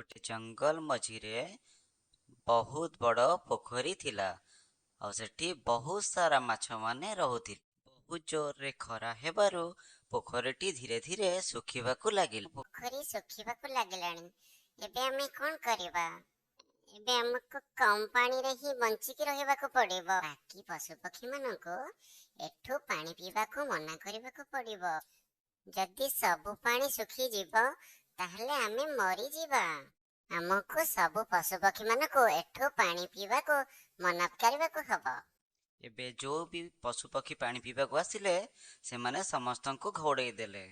गोटे जंगल मझिरे बहुत बड़ पोखरी थिला और सेठी बहुत सारा माछ माने रहुथिले। बहुत जोर रे खरा हेबारु पोखरीटी धीरे धीरे सुखिबाकू लागिला। पोखरी सुखिबाकू लागिलाणी। एबे आमे कोन करबा? एबे हमको कम पानी रे ही बंचिकी रहिबाकू पड़िबो। बाकी पशु पक्षी मानको एठू पानी पीबाकू मना करबाकू पड़िबो। जदि सब पानी सुखी जीवो ताहले आमे मरी जीवा। हमको सब पशु पक्षी मानको एठू पानी पीबाकू मना करबाकू हबो। एबे जो भी पशु पक्षी पानी पीबाकू आसिले सेमाने समस्तंकु घोड़ेई देले।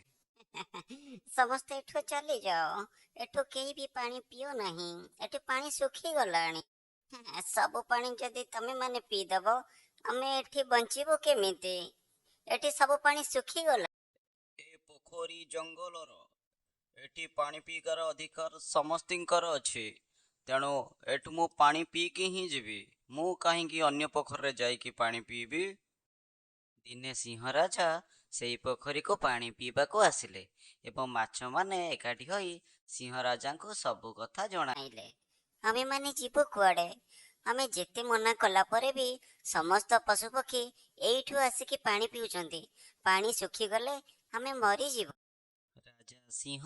समस्त एठू चली जाओ, एठू केही भी पानी पियो नहीं, एठू पानी सुखी गलानी। सब पानी जदि तमे माने पी दबो आमे एठी बंचिबो केमिति? एठी सब पानी सुखी गला। ए पोखरी जंगलर एठी पानी पीकार अधिकार समस्तिंकर अछि। तेणु एठू मु पानी पीकी ही जीवी। मु काहींकी अन्य पोखरी जाइकी पानी पीबी। दिने सिंह राजा सेई पोखरी को पानी पीबाकू आसिले एवं माछ माने एकाठी होई सिंह राजा को सबु कथा जणाइले। आमे माने जीवो कुआडे? आमे जेते मना कला परे भी समस्त पशु पक्षी एइठू आसिकी पानी पिउचंती। पानी सुखी गले आमे मरी जीवो। राजा सिंह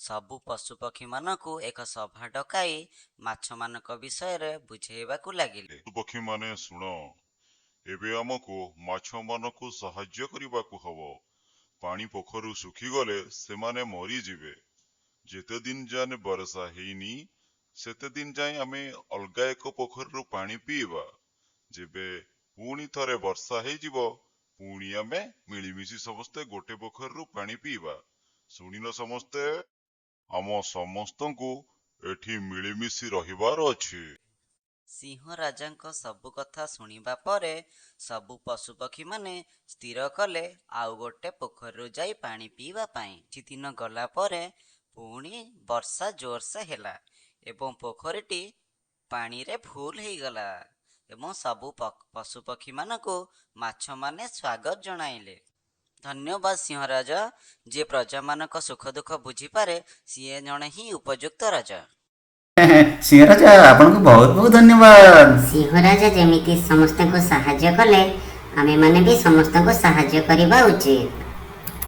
सबु पशु पक्षी मानकू एक सभा डकाई माछ मानक विषय रे बुझेइबाकू लागिले। पक्षी माने सुन, एबे हमको माछ मानकू सहाय्य करिबाकू हबो। पानी पोखरू सुखी गले सेमाने मरी जिवे। जेते दिन जाने वर्षा हेइनी सेते दिन जाए आमे अलगा एक पोखरु पानी पीबा। जेबे पुणी थरे वर्षा हेइ जिवो पुणी आमे मिलिमिशि समस्ते गोटे पोखरु पानी पीबा। सुनिल समस्ते, आम समस्तंकु एठी मिलिमिशि रहिबार अछि। सिंह राजांक सबु कथा सुनिबा परे सबु पशु पक्षी माने स्थिर कले आउ गोटे पोखरु जाई पानी पीबा पाई। କିଛି ଦିନ ଗଲା ପରେ ପୁଣି ବର୍ଷା ଜୋରସେ ହେଲା ଏବଂ ପୋଖରୀଟି ପାଣିରେ ଫୁଲ ହେଇଗଲା ଏବଂ ସବୁ ପଶୁ ପକ୍ଷୀ ମାନଙ୍କୁ ମାଛ ମାନେ ସ୍ୱାଗତ ଜଣାଇଲେ। ଧନ୍ୟବାଦ ସିଂହ ରାଜା, ଯିଏ ପ୍ରଜାମାନଙ୍କ ସୁଖ ଦୁଃଖ ବୁଝିପାରେ ସିଏ ଜଣେ ହିଁ ଉପଯୁକ୍ତ ରାଜା। सिंह राजा आपनको बहुत बहुत धन्यवाद। सिंह राजा जेमिति समस्त को साहाय्य कले आमे माने भी समस्त को साहाय्य करिबा उचित।